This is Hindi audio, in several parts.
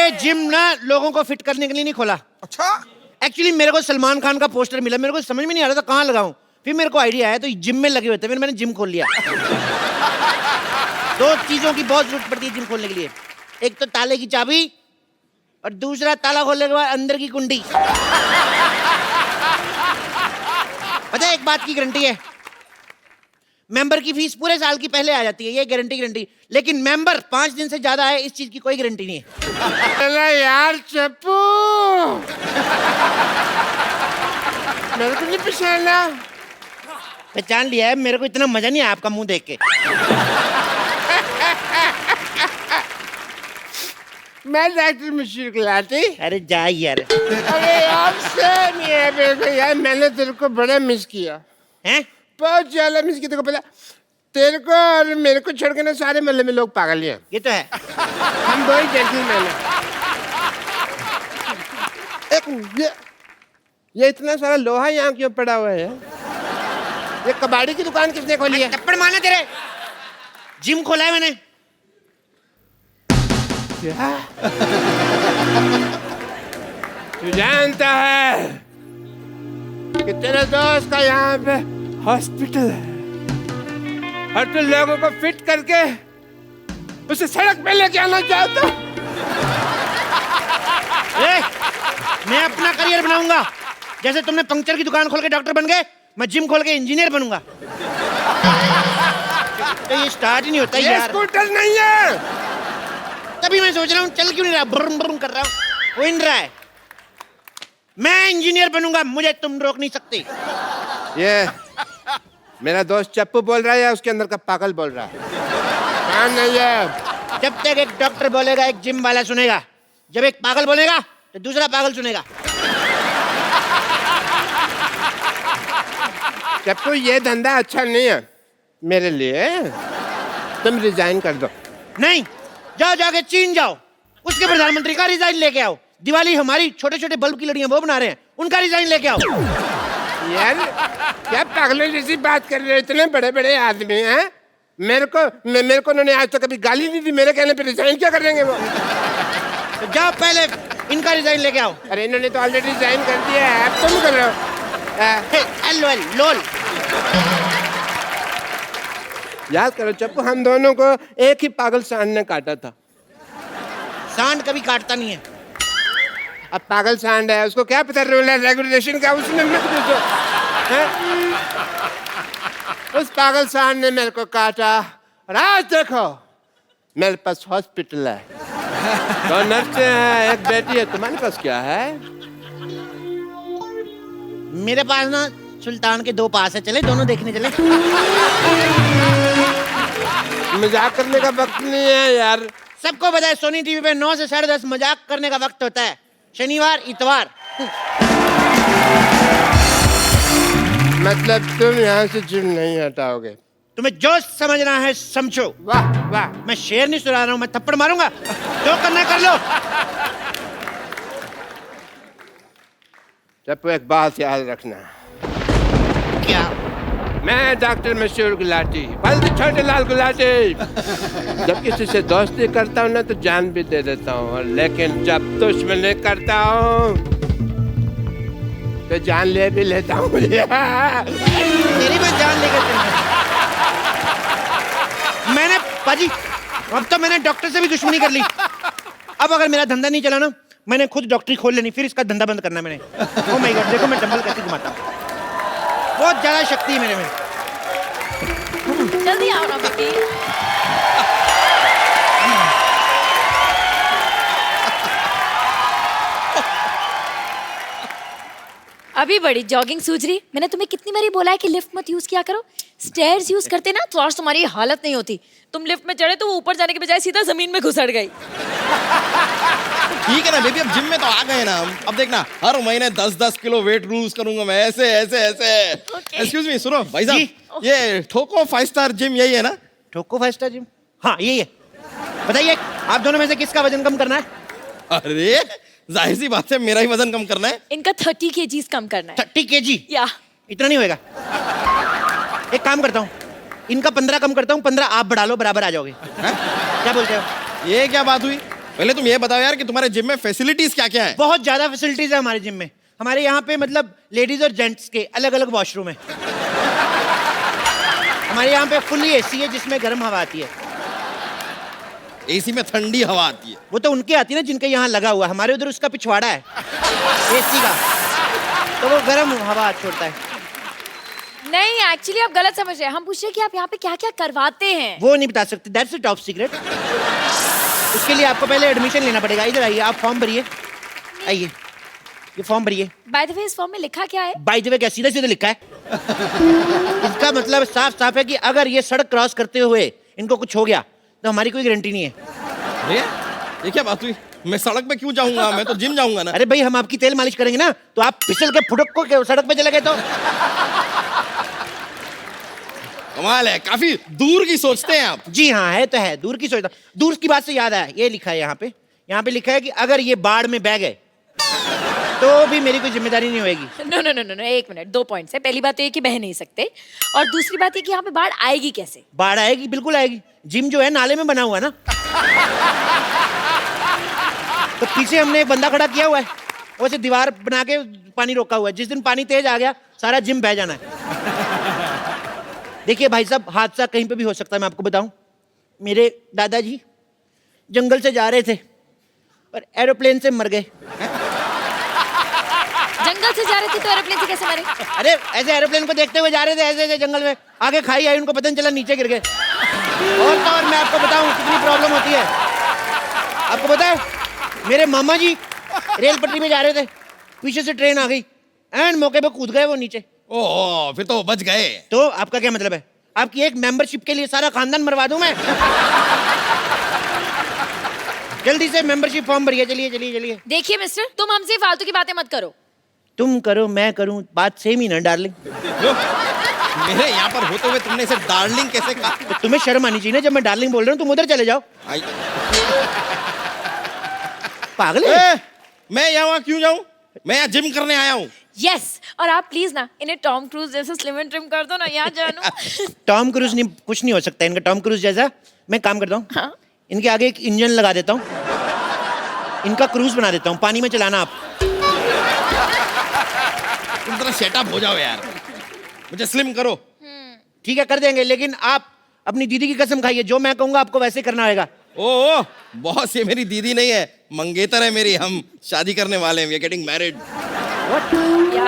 ये जिम ना लोगों को फिट करने के लिए नहीं खोला। अच्छा, एक्चुअली मेरे को सलमान खान का पोस्टर मिला, मेरे को समझ में नहीं आ रहा था कहाँ लगाऊं। फिर मेरे को आइडिया आया तो जिम में लगे हुए थे, फिर मैंने जिम खोल लिया। दो चीजों की बहुत जरूरत पड़ती है जिम खोलने के लिए, एक तो ताले की चाबी और दूसरा ताला खोलने के बाद अंदर की कुंडी। पता है एक बात की गारंटी है, मेंबर की फीस पूरे साल की पहले आ जाती है, ये गारंटी। लेकिन मेंबर 5 दिन से ज्यादा है, इस चीज की कोई गारंटी नहीं है। अरे यार चप्पू, मेरे को नहीं पहचाना। पहचान लिया है, मेरे को इतना मजा नहीं आया आपका मुंह देख के। मैं डॉक्टर मशहूर गुलाटी। अरे जा यार। अरे यार सेम ही है मेरे को यार, मैंने तेरे को बड़ा मिस किया, हैं? बहुत ज्यादा मिस किया। तेरे को पता, तेरे को और मेरे को छोड़ के ना सारे मोहल्ले में लोग पागल हैं। ये तो है। हम दो ही जेंटलमैन हैं। एक ये इतना सारा लोहा यहाँ क्यों पड़ा हुआ है? ये कबाड़ी की दुकान किसने खोली है? थप्पड़ मारना तेरे, जिम खोला है मैंने। क्या? तू जानता है कि तेरे दोस्त का यहाँ पे हॉस्पिटल है और तू लोगों को फिट करके उसे सड़क पे लेके आना चाहता? मैं अपना करियर बनाऊंगा, जैसे तुमने पंक्चर की दुकान खोल के डॉक्टर बन गए, मैं जिम खोल के इंजीनियर बनूंगा। तो ये स्टार्ट ही नहीं होता ये यार। स्कूटर नहीं है। तभी मैं सोच रहा हूँ चल क्यों नहीं रहा, ब्रुम ब्रुम कर रहा हूँ, हो ही नहीं रहा है। मैं इंजीनियर बनूंगा, मुझे तुम रोक नहीं सकते। ये मेरा दोस्त चप्पू बोल रहा है या उसके अंदर का पागल बोल रहा है? हाँ नहीं है। जब तक एक डॉक्टर बोलेगा एक जिम वाला सुनेगा, जब एक पागल बोलेगा तो दूसरा पागल सुनेगा। चप्पू ये धंधा अच्छा नहीं है मेरे लिए, तुम रिजाइन कर दो। नहीं, जाओ जाके चीन जाओ, उसके प्रधानमंत्री का रिजाइन लेके आओ। दिवाली हमारी छोटे छोटे बल्ब की लड़ियां वो बना रहे हैं, उनका रिजाइन लेके आओ। यार क्या पागलों जैसी बात कर रहे हो? इतने बड़े बड़े आदमी हैं, मेरे को उन्होंने आज तक कभी गाली नहीं दी, मेरे कहने पे रिजाइन क्या करेंगे वो? तो जाओ पहले इनका रिजाइन लेके आओ। अरे इन्होंने तो ऑलरेडी रिजाइन कर दिया है, अब तुम कर रहे हो। लोल लोल। याद करो चप्पू, हम दोनों को एक ही पागल सांड ने काटा था। सांड कभी काटता नहीं है। अब पागल सांड है, उसको क्या पता रूल है रेगुलेशन का, उसने मत पूछो। उस पागल सांड ने मेरे को काटा और आज देखो मेरे पास हॉस्पिटल है, 2 नर्सें हैं, 1 बेटी है। तुम्हारे पास क्या है? मेरे पास ना सुल्तान के 2 पास है, चले दोनों देखने चले। मजाक करने का वक्त नहीं है यार। सबको पता है सोनी टीवी पे 9 से 10:30 मजाक करने का वक्त होता है, शनिवार इतवार। मतलब तुम यहाँ से जिम नहीं हटाओगे? तुम्हें जो समझना है समझो। वाह वाह। मैं शेर नहीं सुना रहा हूँ, मैं थप्पड़ मारूंगा, जो करना कर लो। चप्पू एक बात याद रखना। क्या? मैं डॉक्टर मशहूर गुलाटी, बल्कि छोटे लाल गुलाटी। जब किसी से दोस्ती करता हूँ ना तो जान भी दे देता हूँ, लेकिन जब दुश्मनी करता हूँ तो जान ले भी लेता हूँ। तेरी मैं जान लेकर मैंने पाजी, अब तो मैंने डॉक्टर से भी दुश्मनी कर ली। अब अगर मेरा धंधा नहीं चला ना, मैंने खुद डॉक्टरी खोल लेनी, फिर इसका धंधा बंद करना मैंने। ओह माय गॉड, देखो मैं डंबल कैसे घुमाता हूँ, बहुत ज्यादा शक्ति है मेरे में। जल्दी आओ ना बेटी। अभी बड़ी जॉगिंग सूझ रही। मैंने तुम्हें कितनी बारी बोला है कि लिफ्ट मत यूज किया करो, स्टेयर्स यूज करते ना तो आज तुम्हारी हालत नहीं होती। तुम लिफ्ट में चढ़े तो वो ऊपर जाने के बजाय सीधा जमीन में घुसड़ गई। ठीक है ना बेबी, अब जिम में तो आ गए ना। अब देखना हर महीने 10-10 किलो वेट लूज करूंगा मैं, ऐसे ऐसे ऐसे। एक्सक्यूज मी, सुनो भाई साहब, ये ठोको 5 स्टार जिम यही है ना? ठोको 5 स्टार जिम, हाँ यही है। बताइए आप दोनों में से किसका वजन कम करना है? अरे जाहिर सी बात है मेरा ही वजन कम करना है। इनका 30 kg कम करना है। 30 kg? या इतना नहीं होएगा। एक काम करता हूँ, इनका 15 कम करता हूँ, 15 आप बढ़ा लो, बराबर आ जाओगे। क्या बोलते हो? ये क्या बात हुई? पहले तुम ये बताओ यार कि तुम्हारे जिम में फैसिलिटीज क्या क्या है? बहुत ज्यादा फैसिलिटीज है हमारे जिम में। हमारे यहाँ पे मतलब लेडीज और जेंट्स के अलग अलग वॉशरूम है। हमारे यहाँ पे फुल्ली एसी है जिसमें गर्म हवा आती है। एसी में ठंडी हवा आती है। वो तो उनकी आती है ना जिनके यहाँ लगा हुआ है। हमारे उधर उसका पिछवाड़ा है एसी का, तो वो गर्म हवा छोड़ता है। नहीं एक्चुअली आप गलत समझ रहे हैं। हम पूछ रहे हैं कि आप यहाँ पे क्या क्या करवाते हैं। वो नहीं बता सकते, दैट्स अ टॉप सीक्रेट। उसके लिए आपको पहले एडमिशन लेना पड़ेगा। इधर आइए, आप फॉर्म भरिए। आइए, ये फॉर्म भरिए। बाय द वे इस फॉर्म में लिखा क्या है? बाय द वे क्या सीधा सीधा लिखा है? इसका मतलब साफ साफ है कि अगर ये सड़क क्रॉस करते हुए इनको कुछ हो गया तो हमारी कोई गारंटी नहीं है। अरे ये क्या बात हुई? मैं सड़क पे क्यों जाऊंगा? मैं तो जिम जाऊंगा ना। अरे भाई, हम आपकी तेल मालिश करेंगे ना, तो आप फिसल के फुटक को सड़क पे चले गए तो? कमाल है, काफी दूर की सोचते हैं आप। जी हाँ, है तो है, दूर की सोचता। दूर की बात से याद आया, ये लिखा है यहाँ पे लिखा है कि अगर ये बाढ़ में बह गए तो भी मेरी कोई जिम्मेदारी नहीं होगी। नो नो नो नो, एक मिनट, 2 पॉइंट्स है। पहली बात तो ये कि बह नहीं सकते, और दूसरी बात ये कि यहाँ पे बाढ़ आएगी कैसे? बाढ़ आएगी, बिल्कुल आएगी। जिम जो है नाले में बना हुआ है ना, तो पीछे हमने एक बंदा खड़ा किया हुआ है, वैसे दीवार बना के पानी रोका हुआ है। जिस दिन पानी तेज आ गया सारा जिम बह जाना है। देखिए भाई साहब, हादसा कहीं पे भी हो सकता है। मैं आपको बताऊं, मेरे दादाजी जंगल से जा रहे थे और एरोप्लेन से मर गए। जंगल से जा रहे थे तो एरोप्लेन से कैसे मरे? अरे ऐसे एरोप्लेन को देखते हुए जा रहे थे, ऐसे ऐसे जंगल में, आगे खाई आई, उनको पता नहीं चला, नीचे गिर गए। और तो और मैं आपको बताऊं कितनी प्रॉब्लम होती है। आपको पता है, मेरे मामा जी रेल पटरी में जा रहे थे, पीछे से ट्रेन आ गई, एंड मौके पे कूद गए वो नीचे। ओह, फिर तो बच गए। तो आपका क्या मतलब है? आपकी एक मेंबरशिप के लिए सारा खानदान मरवा दूं मैं? जल्दी से मेंबरशिप फॉर्म भरिए। चलिए चलिए चलिए। देखिए मिस्टर, तुम हमसे फालतू की बातें मत करो। तुम करो मैं करूं, बात सेम ही ना डार्लिंग। जो मेरे यहाँ पर होते हुए तुमने इसे डार्लिंग कैसे कहा? तो तुम्हें शर्म आनी चाहिए ना, जब मैं डार्लिंग बोल रहा हूँ तुम उधर चले जाओ। आई- पागल है? ए, मैं यहाँ क्यों जाऊँ? मैं यहाँ जिम करने आया हूँ। यस, और आप प्लीज ना इन्हें टॉम क्रूज जैसे स्लिम एंड ट्रिम कर दो ना, यहाँ जानू। टॉम क्रूज नहीं, कुछ नहीं हो सकता इनका टॉम क्रूज जैसा। मैं काम करता हूँ, हाँ? इनके आगे एक इंजन लगा देता हूँ, इनका क्रूज बना देता हूँ, पानी में चलाना आप। तुम जरा सेटअप हो जाओ यार, मुझे स्लिम करो। ठीक है, कर देंगे, लेकिन आप अपनी दीदी की कसम खाइए, जो मैं कहूँगा आपको वैसे करना होगा। ओह बॉस, ये मेरी दीदी नहीं है, मंगेतर है मेरी। हम शादी करने वाले हैं, वी आर गेटिंग मैरिड। या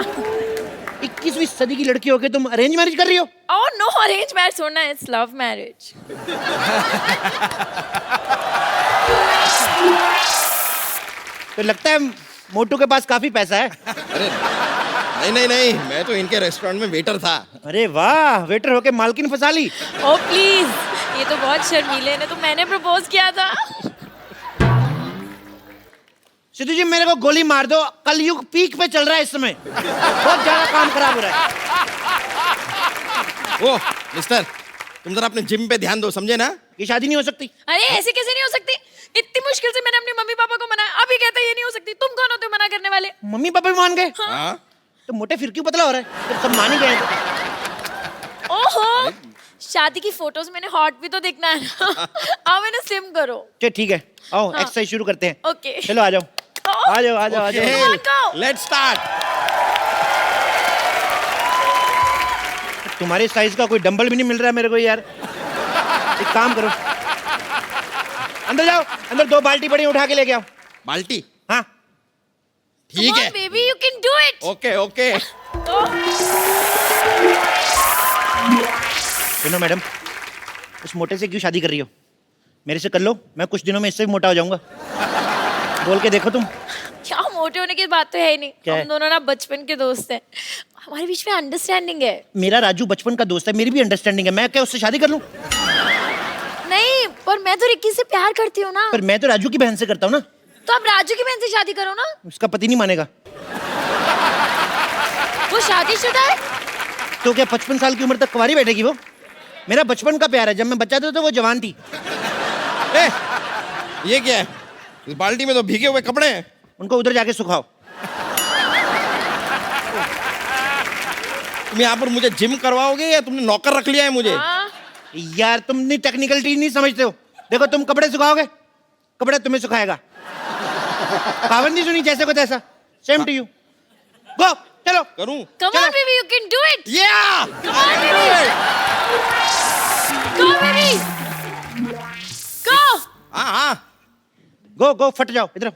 21वीं सदी की लड़की होके तुम अरेंज मैरिज कर रही हो? ओह नो, अरेंज मैरिज होना है, इट्स लव मैरिज। तो लगता है मोटू के पास काफी पैसा है। अरे नहीं नहीं नहीं, मैं तो इनके रेस्टोरेंट में वेटर था। अरे वाह, वेटर होके मालकिन फंसा ली। ओ प्लीज, ये तो बहुत शर्मीले ने, तो मैंने प्रपोज किया था। सिद्धू जी, मेरे को गोली मार दो, कलयुग पीक पे चल रहा है इस समय, बहुत ज्यादा काम खराब हो रहा है। ओह मिस्टर, तुम जरा अपने जिम पे ध्यान दो, समझे ना? ये शादी नहीं हो सकती। अरे ऐसे कैसे नहीं हो सकती? इतनी मुश्किल से मैंने अपने मम्मी पापा को मनाया, अभी कहते ये नहीं हो सकती। तुम कौन होते हो मना करने वाले? मम्मी पापा भी मान गए? हाँ? तो मोटे फिर क्यों पतला हो रहा है? जब सब मान ही गए तो। ओहो, शादी की फोटोज मैंने हॉट भी तो दिखना है ना। आओ मैंने स्लिम करो। चलो ठीक है, आओ हाँ। एक्सरसाइज शुरू करते हैं। ओके। चलो आ जाओ, आ जाओ आ जाओ आ जाओ। Come on, go. Let's start. तुम्हारे साइज का कोई डंबल भी नहीं मिल रहा है मेरे को यार। एक काम करो, अंदर जाओ, अंदर 2 बाल्टी पड़ी उठा के लेके आओ। बाल्टी? हाँ ठीक है। Baby, you can do it. Okay okay. सुनो मैडम, उस मोटे से क्यों शादी कर रही हो? मेरे से कर लो, मैं कुछ दिनों में इससे भी मोटा हो जाऊंगा। बोल के देखो तुम। क्या मोटे होने की बात तो है ही नहीं। क्या है? हम दोनों ना बचपन के दोस्त हैं, हमारे बीच में अंडरस्टैंडिंग है। मेरा राजू बचपन का दोस्त है, मेरी भी अंडरस्टैंडिंग है, मैं क्या उससे शादी कर लूं? नहीं, पर मैं तो रिक्की से प्यार करती हूँ ना। पर मैं तो राजू की बहन से करता हूँ ना। तो आप राजू की बहन से शादी करो ना। उसका पति नहीं मानेगा। वो शादीशुदा है। तो क्या 55 साल की उम्र तक कुंवारी बैठेगी वो? मेरा बचपन का प्यार है, जब मैं बच्चा था तो वो जवान थी। ए, ये क्या है? इस बाल्टी में तो भीगे हुए कपड़े हैं। उनको उधर जाके सुखाओ। तुम यहाँ पर मुझे जिम करवाओगे या तुमने नौकर रख लिया है मुझे? हाँ। यार तुम टेक्निकल चीज नहीं समझते हो। देखो, तुम कपड़े सुखाओगे, कपड़े तुम्हें सुखाएगा। पाबंदी सुनी जैसे को तैसा, सेम टू यू। गो, चलो। करूं? Come on, baby, you can do it. Yeah! Come on, baby. Go, baby. Go. हाँ। गो गो, फट जाओ इधर।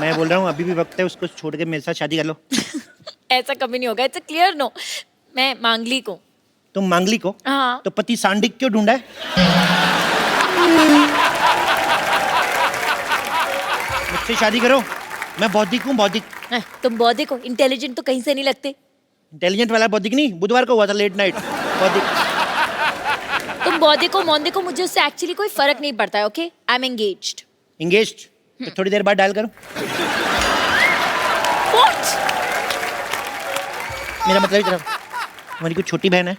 मैं बोल रहा हूँ अभी भी वक्त है, उसको छोड़ के मेरे साथ शादी कर लो। ऐसा कभी नहीं होगा, इट्स अ क्लियर नो। मैं मांगलिक हूँ। तुम मांगलिक हो? हाँ। तो पति सांडिक क्यों ढूंढा है? मुझसे शादी करो, मैं बौद्धिक हूँ, बौद्धिक। तुम बौद्धिक हो, इंटेलिजेंट तो कहीं से नहीं लगते। इंटेलिजेंट वाला बौद्धिक नहीं, बुधवार को हुआ था लेट नाइट बौद्धिक। तुम बौद्धिक हो, मौद्धिक हो, मुझे उससे एक्चुअली कोई फर्क नहीं पड़ता है, okay? I am engaged. Engaged? तो थोड़ी देर बाद डायल करो। What? मेरा मतलब इतना, हमारी कोई छोटी बहन है?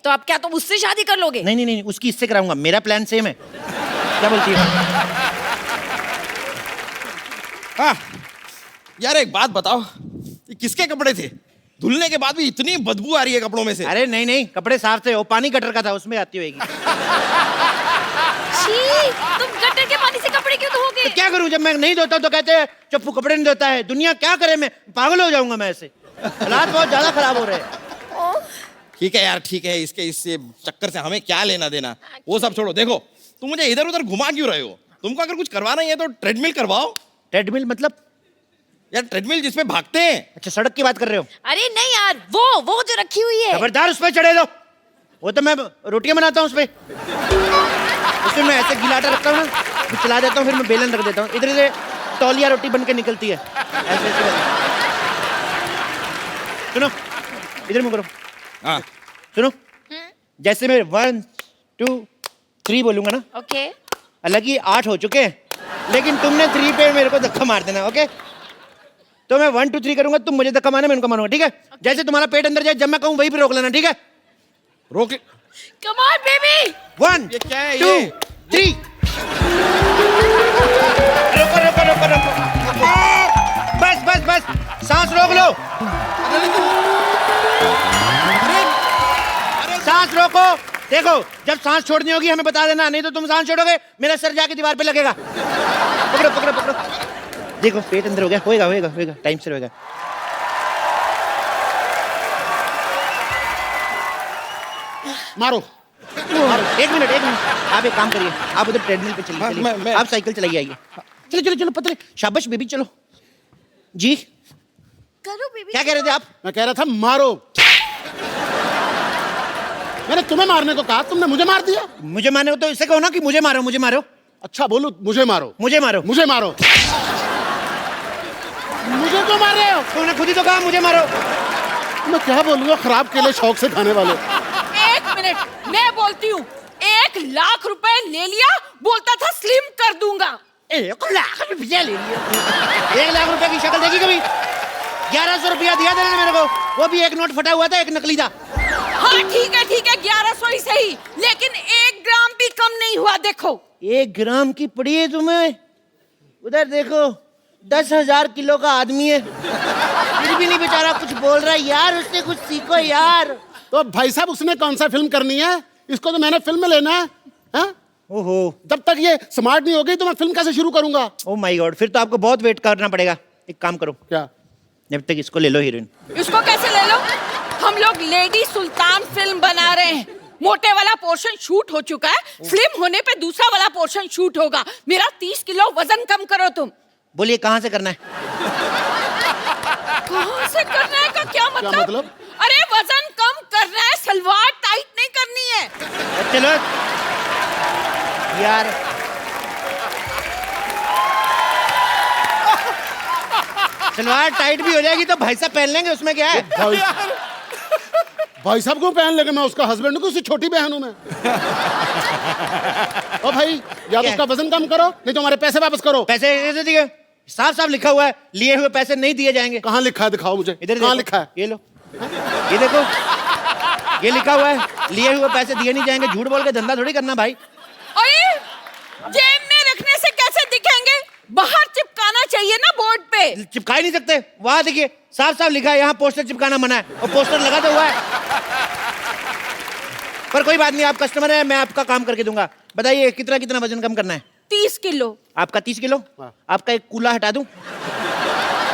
तो आप क्या तुम उससे शादी कर लोगे? नहीं नहीं नहीं, उसकी इससे कराऊंगा, मेरा प्लान सेम है। क्या बोलती है? हाँ यार, एक बात बताओ, ये किसके कपड़े थे? धुलने के बाद भी इतनी बदबू आ रही है कपड़ों में से। अरे नहीं नहीं, कपड़े साफ थे, वो पानी गटर का था, उसमें आती होगी। छी, तुम गटर के पानी से कपड़े क्यों धोगे? तो क्या करूं, जब मैं नहीं धोता हूं तो कहते हैं चप्पू कपड़े नहीं धोता है। दुनिया क्या करे, मैं पागल हो जाऊंगा मैं ऐसे। हालात बहुत ज्यादा खराब हो रहे हैं। ठीक है यार, ठीक है, इससे चक्कर से हमें क्या लेना देना, वो सब छोड़ो। देखो, तुम मुझे इधर उधर घुमा क्यों रहे हो? तुमको अगर कुछ करवाना ही है तो ट्रेडमिल करवाओ। ट्रेडमिल मतलब? यार ट्रेडमिल जिसपे भागते हैं। अच्छा, सड़क की बात कर रहे हो? अरे नहीं यार, वो जो रखी हुई है। खबरदार, उस पर चढ़े लो। वो तो मैं रोटियां बनाता हूँ उस पे, उसमें मैं ऐसे गिलाटा रखता हूँ ना, फिर चला देता हूँ, फिर मैं बेलन रख देता हूँ, इधर से तौलिया रोटी बन के निकलती है। ऐसे ऐसे करके। सुनो, इधर मुँह करो। हाँ, सुनो, जैसे मैं 1 2 3 बोलूंगा ना, ओके। हालांकि 8 हो चुके हैं, लेकिन तुमने 3 पे मेरे को धक्का मार देना, ओके? तो मैं 1 2 3 करूंगा, तुम मुझे धक्का मारना, मैं उनको मारूंगा, ठीक है? जैसे तुम्हारा पेट अंदर जाए, जब मैं कहूँ वहीं पे रोक लेना, ठीक है? रोक। Come on baby. 1 ये क्या है 2 ये? 3। रोको रोको रोको रोको, बस बस बस, सांस रोक लो, सांस रोको। देखो, जब सांस छोड़नी होगी हमें बता देना, नहीं तो तुम सांस छोड़ोगे मेरा सर जाके दीवार पे लगेगा। पकड़ो पकड़ो पकड़ो, देखो पेट अंदर हो गया, होएगा होएगा होएगा, टाइम से होएगा। मारो। एक मिनट, आप एक काम करिए, आप उधर ट्रेडमिल पे चलिए, हाँ, चलिए। मैं- आप साइकिल चलाइए, आइए। चलो चलो चलो, पतले, शाबाश बेबी, चलो जी। करो बेबी। क्या कह रहे थे आप? मैं कह रहा था मारो। मैंने तुम्हें मारने को कहा, तुमने मुझे मार दिया। मुझे मारो तो इससे कहो ना कि मुझे मारो, मुझे मारो। अच्छा बोलो, मुझे मारो। मुझे मारो। मुझे मारो। मुझे क्यों मार रहे हो? तुमने खुद ही तो कहा मुझे मारो। मैं क्या बोलूंगा, खराब केले शौक से खाने वाले। एक मिनट, मैं बोलती हूँ। 1 लाख रुपए ले लिया, बोलता था स्लिम कर दूंगा। 1 लाख रुपया ले लिया। 1 लाख रुपए की शक्ल देखी कभी? 1100 रुपया दिया था मेरे को, वो भी एक नोट फटा हुआ था, एक नकली था। हाँ ठीक है 1100 ही सही, लेकिन 1 ग्राम भी कम नहीं हुआ। देखो 1 ग्राम की पड़ी है तुम्हें? उधर देखो, 10,000 किलो का आदमी है, फिर भी नहीं बेचारा कुछ बोल रहा है। यार उससे कुछ सीखो यार। तो भाई साहब, उसने कौन सा फिल्म करनी है? इसको तो मैंने फिल्म में लेना है, हाँ? ओहो, जब तक ये स्मार्ट नहीं होगी तो मैं फिल्म कैसे शुरू करूंगा? ओ माय गॉड, फिर तो आपको बहुत वेट करना पड़ेगा। एक काम करो, क्या? जब तक इसको ले लो हीरोइन। इसको कैसे ले लो? हम लोग लेडी सुल्तान फिल्म बना रहे हैं। मोटे वाला पोर्शन शूट हो चुका है, स्लिम होने पे दूसरा वाला पोर्शन शूट होगा। मेरा 30 किलो वजन कम करो तुम। बोलिए कहाँ से करना है? कहाँ से करना है का क्या मतलब? अरे वजन कम करना है, सलवार टाइट नहीं करनी है। चलो यार, सलवार टाइट भी हो जाएगी तो भाई साहब पहन लेंगे, उसमें क्या है? भाई साहब को पहन लेगा, मैं उसका हस्बैंड हूँ, उससे छोटी बहन हूँ मैं। ओ भाई, या तो उसका वजन कम करो, नहीं तो हमारे पैसे वापस करो। पैसे कैसे दिए? साफ साफ लिखा हुआ है, लिए हुए पैसे नहीं दिए जाएंगे। कहाँ लिखा है? दिखाओ मुझे। इधर कहाँ देखो, लिखा है? ये लो, ये देखो, ये लिखा हुआ है, लिए हुए पैसे दिए नहीं जाएंगे। झूठ बोल के धंधा थोड़ी करना भाई। अरे जेब में रखने से कैसे दिखेंगे? बाहर चिपकाना चाहिए ना बोर्ड पे। चिपका ही नहीं सकते, वहां देखिए साफ साफ लिखा है, यहाँ पोस्टर चिपकाना मना है, और पोस्टर लगा तो हुआ है। पर कोई बात नहीं, आप कस्टमर है, मैं आपका काम करके दूंगा। बताइए कितना कितना वजन कम करना है? 30 किलो। आपका 30 किलो? आपका एक कूला हटा दूं?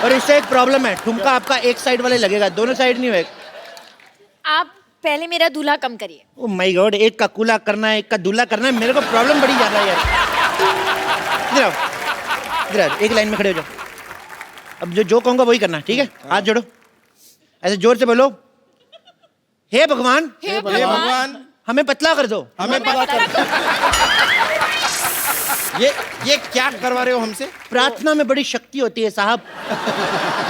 और इससे एक प्रॉब्लम है, ठुमका आपका एक साइड वाले लगेगा, दोनों साइड नहीं होगा। आप पहले मेरा दूल्हा कम करिए। ओ माय गॉड, एक का कूला करना है, एक का दूल्हा करना है, मेरे को प्रॉब्लम बड़ी ज्यादा है यार। इधर आओ, इधर आओ, एक लाइन में खड़े हो जाओ। अब जो कहूंगा वही करना, ठीक है? हाथ जोड़ो, ऐसे जोर से बोलो, हे भगवान, हे भगवान हमें पतला कर दो। हमें पता कर। ये क्या करवा रहे हो हमसे? प्रार्थना में बड़ी शक्ति होती है साहब।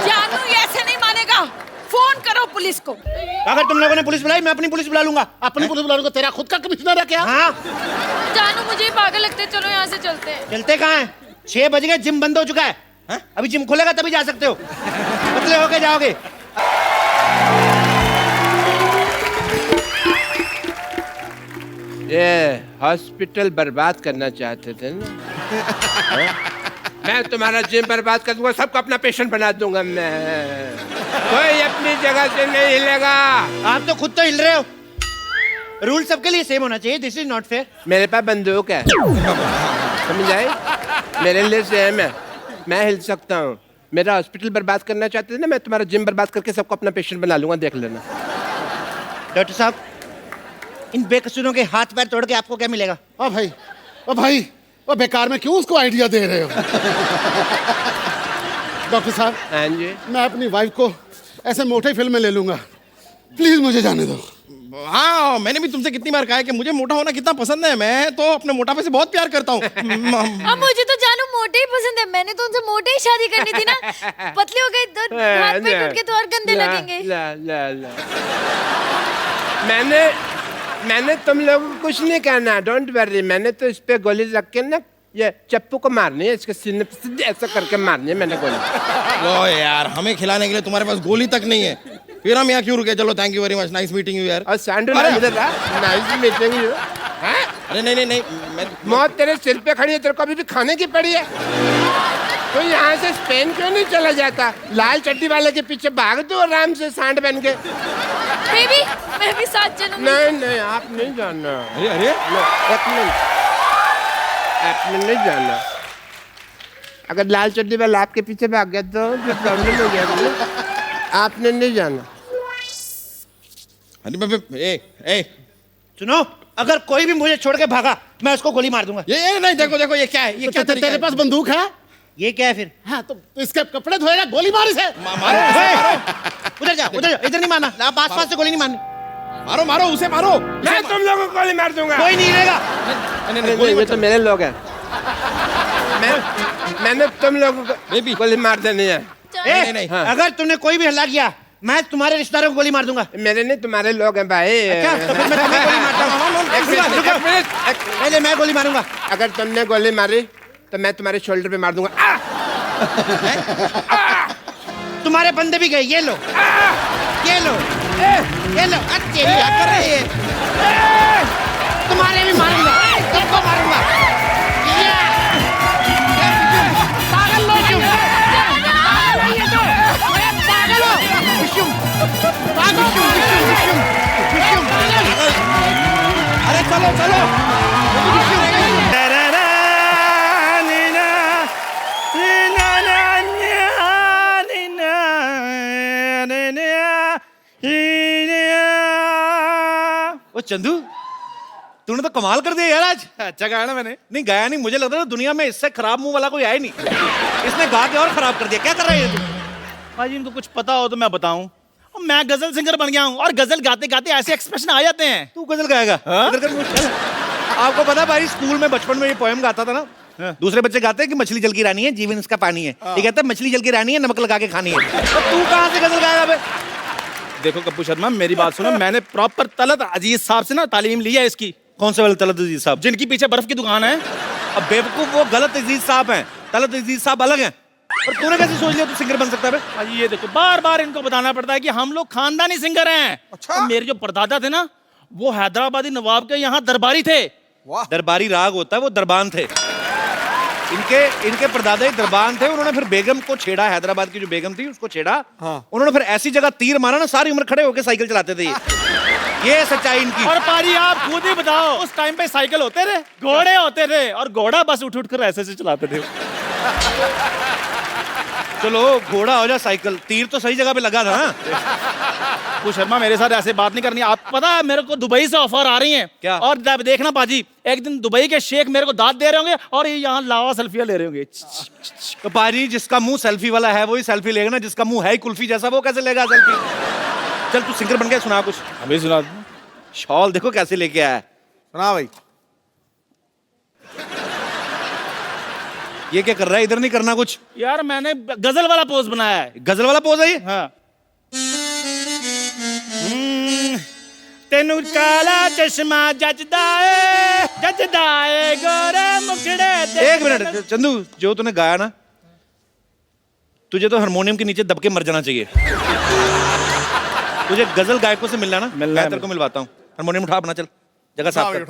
जानू ये ऐसे नहीं मानेगा, फोन करो पुलिस को। अगर तुम लोगों ने पुलिस बुलाई, मैं अपनी पुलिस बुला लूंगा। अपनी पुलिस बुलाने को तेरा खुद का कमिश्नर है क्या? हाँ, जानू मुझे पागल लगते, चलो यहाँ से चलते हैं। चलते कहाँ हैं? 6 बज गए, जिम बंद हो चुका है। अभी जिम खुलेगा तभी जा सकते हो, पतले होके जाओगे। ये हॉस्पिटल बर्बाद करना चाहते थे ना? मैं तुम्हारा जिम बर्बाद कर दूंगा, सबको अपना पेशेंट बना दूंगा मैं। कोई अपनी जगह से नहीं हिलेगा। आप तो खुद तो हिल रहे हो। रूल सबके लिए सेम होना चाहिए, दिस इज नॉट फेयर। मेरे पास बंदूक है, समझ आए? मेरे लिए सेम है, मैं हिल सकता हूँ। मेरा हॉस्पिटल बर्बाद करना चाहते थे ना, मैं तुम्हारा जिम बर्बाद करके सबको अपना पेशेंट बना लूंगा, देख लेना। डॉक्टर साहब, इन बेकसूरों के हाथ पैर तोड़ के आपको क्या मिलेगा? ओ भाई, ओ बेकार में क्यों उसको आइडिया दे रहे हो? डॉक्टर साहब, हाँ जी। मैं अपनी वाइफ को ऐसे मोटे फिल्म में ले लूंगा, प्लीज मुझे जाने दो। हाँ, मैंने भी तुमसे कितनी बार कहा है कि मुझे मोटा होना कितना पसंद है। मैं तो अपने मोटापे से बहुत प्यार करता हूँ। अब मुझे तो जानू मोटे ही पसंद है, मैंने तो उनसे मोटे ही शादी करनी थी ना। पतले हो गए तो हाथ पैर टूट के तो और गंदे लगेंगे। ला। मैंने तुम लोगों को कुछ नहीं कहना, डोंट वरी। मैंने तो इस पे गोली रख के ना, ये चप्पू को मारनी है, इसके सीने पे सीधे ऐसा करके मारनी है मैंने गोली। ओ यार, हमें खिलाने के लिए तुम्हारे पास गोली तक नहीं है, फिर हम यहाँ क्यों रुके? चलो, thank you very much, nice meeting you यार। और सांडू ना इधर रहा, नाइस मीटिंग यू। अरे नहीं, मौत तेरे सिर पे खड़ी है, तेरे को अभी भी खाने की पड़ी है। तो यहाँ से स्पेन क्यों नहीं चला जाता? लाल चड्डी वाले के पीछे भाग दो आराम से, सांड बन के। बेबी, मैं भी साथ चलूंगी। नहीं, आप नहीं जाना। अरे एक मिनट, आपने नहीं जाना। अगर लाल चड्डी वाला आपके पीछे भाग गया तो प्रॉब्लम हो गया। आपने नहीं जाना। अरे सुनो, अगर कोई भी मुझे छोड़ के भागा, मैं उसको गोली मार दूंगा। ये नहीं, देखो ये क्या है? ये क्या तरीका तेरे है? पास बंदूक है? ये क्या है फिर? हाँ, तो इसके कपड़े धोएगा, गोली मार इसे। उधर जाओ, इधर नहीं मारना। आप आसपास से गोली नहीं मारनी। मारो उसे, मारो। मैं तुम लोगों को गोली मार दूंगा। कोई नहीं रहेगा। ये तो मेरे लोग हैं। मैंने तुम लोगों को गोली मार देनी है। नहीं। हाँ। अगर तुमने कोई भी हल्ला किया, मैं तुम्हारे रिश्तेदारों को गोली मार दूंगा। मेरे नहीं, तुम्हारे लोग हैं भाई। क्या? तो फिर मैं तुम्हें गोली मारता हूँ। पहले मैं गोली मारूंगा। अगर तुमने गोली मारी तो मैं तुम्हारे शोल्डर पे मार दूंगा। तुम्हारे बंदे भी गए, ये लो, ये लो, ये लो। अच्छे क्या कर रहे हैं? तुम्हारे भी मारूंगा, सबको मारूंगा। पागल लोग अरे चलो। ओ चंदू, तूने तो कमाल कर दिया यार आज। अच्छा गाया ना मैंने? नहीं गाया नहीं, मुझे लगता है दुनिया में इससे खराब मुंह वाला कोई आया नहीं। इसने गा के और खराब कर दिया। क्या कर रहा है ये तू? भाजी इनको कुछ पता हो तो मैं बताऊं, और मैं गजल सिंगर बन गया हूँ और गजल गाते गाते ऐसे एक्सप्रेशन आ जाते हैं। तू गजल गाएगा? इधर कर मुंह, चल। आपको पता भाई, स्कूल में बचपन में ये पोएम गाता था ना, दूसरे बच्चे गाते हैं कि मछली जल की रानी है, जीवन इसका पानी है। ये कहता है मछली जल की रानी है, नमक लगा के खानी है। तो तू कहाँ से गजल गाएगा बे? देखो कप्पू शर्मा, मेरी बात सुनो, मैंने प्रॉपर तलत अजीज साहब से ना तालीम ली है इसकी। कौन से वाले तलत अजीज साहब? जिनकी पीछे बर्फ की दुकान है। अब बेवकूफ, वो गलत अजीज साहब हैं, तलत अजीज साहब अलग हैं। और तूने कैसे सोच लिया तू सिंगर बन सकता है? भाजी ये देखो, बार बार इनको बताना पड़ता है कि हम लोग खानदानी सिंगर हैं। अच्छा? मेरे जो परदादा थे ना, वो हैदराबादी नवाब के यहाँ दरबारी थे। दरबारी राग होता है, वो दरबान थे। इनके परदादा ही दरबान थे। उन्होंने फिर बेगम को छेड़ा, हैदराबाद की जो बेगम थी उसको छेड़ा। उन्होंने फिर ऐसी जगह तीर मारा ना, सारी उम्र खड़े होकर साइकिल चलाते थे ये सच्चाई इनकी। और पाजी आप खुद ही बताओ, उस टाइम पे साइकिल होते थे, घोड़े होते थे, और घोड़ा बस उठ उठ कर ऐसे से चलाते थे। चलो घोड़ा हो जा साइकिल, तीर तो सही जगह पे लगा था ना। कुछ शर्मा मेरे साथ ऐसे बात नहीं करनी। आप पता है मेरे को दुबई से ऑफर आ रही हैं क्या? और देखना पाजी, एक दिन दुबई के शेख मेरे को दाद दे रहे होंगे और ये यहाँ लावा सेल्फियां ले रहे होंगे। तो पाजी जिसका मुंह सेल्फी वाला है वही सेल्फी लेगा ना, जिसका मुंह है ही कुल्फी जैसा वो कैसे लेगा सेल्फी? चल तू सिंगर बन के सुना कुछ। अभी सुना। शॉल देखो कैसे लेके आया है। सुना भाई। ये क्या कर रहा है? इधर नहीं करना कुछ। यार मैंने गजल वाला पोज बनाया है। गजल वाला पोज है ये? हाँ। तेनू काला चश्मा जजदाए गोरे मुखड़े ते। एक मिनट चंदू, जो तूने गाया ना, तुझे तो हारमोनियम के नीचे दब के मर जाना चाहिए। तुझे गजल गायकों से मिलना ना, मैं तेरे को मिलवाता हूँ। हारमोनियम उठा अपना, चल जगह साफ कर।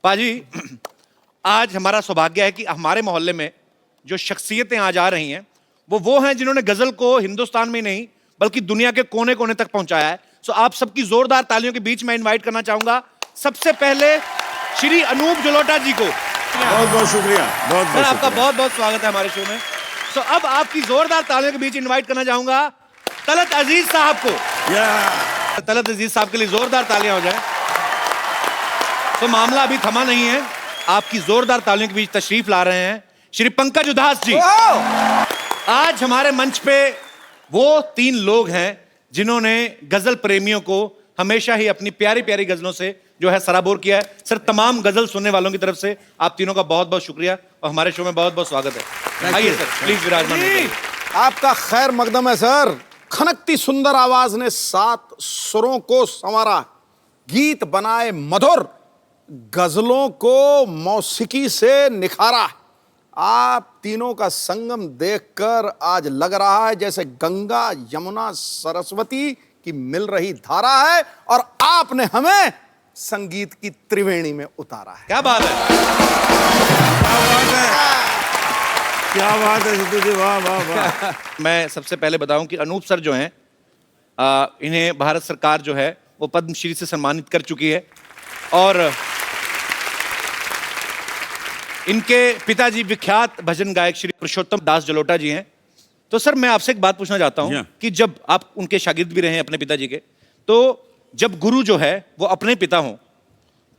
पाजी आज हमारा सौभाग्य है कि हमारे मोहल्ले में जो शख्सियतें आज आ रही हैं वो हैं जिन्होंने गजल को हिंदुस्तान में नहीं बल्कि दुनिया के कोने कोने तक पहुंचाया है। सो आप सबकी जोरदार तालियों के बीच में इनवाइट करना चाहूंगा सबसे पहले श्री अनूप जलोटा जी को। बहुत बहुत शुक्रिया, बहुत सर बहुत आपका बहुत बहुत स्वागत है हमारे शो में। सो अब आपकी जोरदार तालियों के बीच इनवाइट करना चाहूंगा तलत अजीज साहब को। तलत अजीज साहब के लिए जोरदार तालियां हो जाए। तो मामला अभी थमा नहीं है, आपकी जोरदार तालियों के बीच तशरीफ ला रहे हैं श्री पंकज उदास जी। आज हमारे मंच पे वो 3 लोग हैं जिन्होंने गजल प्रेमियों को हमेशा ही अपनी प्यारी प्यारी गजलों से जो है सराबोर किया है। सर तमाम गजल सुनने वालों की तरफ से आप तीनों का बहुत बहुत शुक्रिया और हमारे शो में बहुत बहुत स्वागत है। आइए सर प्लीज विराजमान होइए। आपका खैर मकदम है सर। खनकती सुंदर आवाज ने 7 सुरों को संवारा, गीत बनाए मधुर, गजलों को मौसीकी से निखारा। आप तीनों का संगम देखकर आज लग रहा है जैसे गंगा यमुना सरस्वती की मिल रही धारा है और आपने हमें संगीत की त्रिवेणी में उतारा है। क्या बात है, क्या बात है सिद्धू जी, वाह वाह वाह। मैं सबसे पहले बताऊं कि अनूप सर जो हैं इन्हें भारत सरकार जो है वो पद्मश्री से सम्मानित कर चुकी है और इनके पिताजी विख्यात भजन गायक श्री पुरुषोत्तम दास जलोटा जी हैं। तो सर मैं आपसे एक बात पूछना चाहता हूं कि जब आप उनके शागिर्द भी रहे हैं अपने पिताजी के, तो जब गुरु जो है वो अपने पिता हों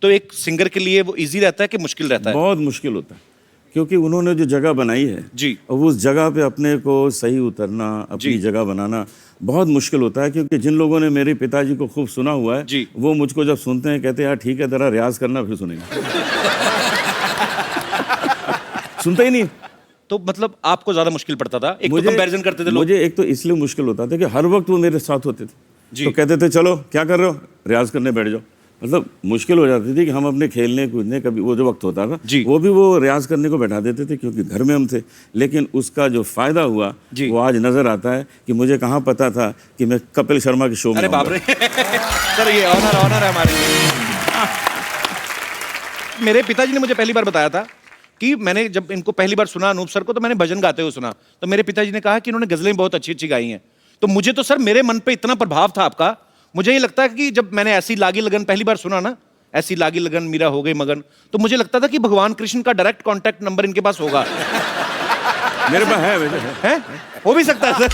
तो एक सिंगर के लिए वो इजी रहता है कि मुश्किल रहता है? बहुत मुश्किल होता है, क्योंकि उन्होंने जो जगह बनाई है जी, और उस जगह पे अपने को सही उतरना, अपनी जगह बनाना बहुत मुश्किल होता है। क्योंकि जिन लोगों ने मेरे पिताजी को खूब सुना हुआ है जी, वो मुझको जब सुनते हैं कहते हैं यार ठीक है जरा रियाज करना फिर सुनेंगे। सुनते ही नहीं। तो मतलब आपको ज्यादा मुश्किल पड़ता था? एक तो कंपैरिजन करते थे लोग। मुझे एक तो इसलिए मुश्किल होता था कि हर वक्त वो मेरे साथ होते थे, तो कहते थे चलो क्या कर रहे हो, रियाज करने बैठ जाओ। मतलब मुश्किल हो जाती थी कि हम अपने खेलने कूदने कभी वो जो वक्त होता था वो भी वो रियाज करने को बैठा देते थे क्योंकि घर में हम थे। लेकिन उसका जो फायदा हुआ वो आज नजर आता है कि मुझे कहाँ पता था कि मैं कपिल शर्मा के शो में। अरे बाप रे सर ये ऑनर है हमारे लिए। मेरे पिताजी ने मुझे पहली बार बताया था कि मैंने जब इनको पहली बार सुना अनूप सर को तो मैंने भजन गाते हुए सुना, तो मेरे पिताजी ने कहा कि इन्होंने गजलें बहुत अच्छी अच्छी गाई हैं। तो मुझे तो सर मेरे मन पे इतना प्रभाव था आपका, मुझे ये लगता है कि जब मैंने ऐसी लागी लगन पहली बार सुना ना, ऐसी लागी लगन मीरा हो गई मगन, तो मुझे लगता था कि भगवान कृष्ण का डायरेक्ट कांटेक्ट नंबर इनके पास होगा। मेरे पास है वैसे है, हो भी सकता है सर।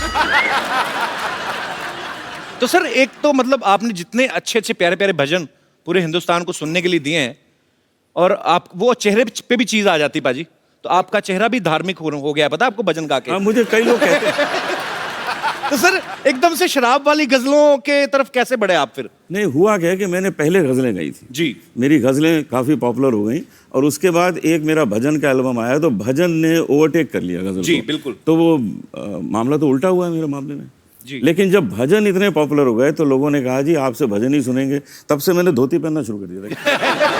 तो सर एक तो मतलब आपने जितने अच्छे अच्छे प्यारे प्यारे भजन पूरे हिंदुस्तान को सुनने के लिए दिए हैं और आप वो चेहरे पे भी चीज आ जाती पाजी, तो आपका चेहरा भी धार्मिक हो गया पता आपको भजन गा के। हाँ, मुझे कई लोग कहते हैं। तो सर एकदम से शराब वाली गजलों के तरफ कैसे बढ़े आप फिर? नहीं हुआ क्या है कि मैंने पहले गजलें गाई थी जी, मेरी मेरी गजलें काफी पॉपुलर हो गई और उसके बाद एक मेरा भजन का एल्बम आया तो भजन ने ओवरटेक कर लिया गजल जी को। बिल्कुल। तो वो मामला तो उल्टा हुआ है मेरे मामले में जी। लेकिन जब भजन इतने पॉपुलर हो गए तो लोगों ने कहा जी आपसे भजन ही सुनेंगे, तब से मैंने धोती पहनना शुरू कर दिया था।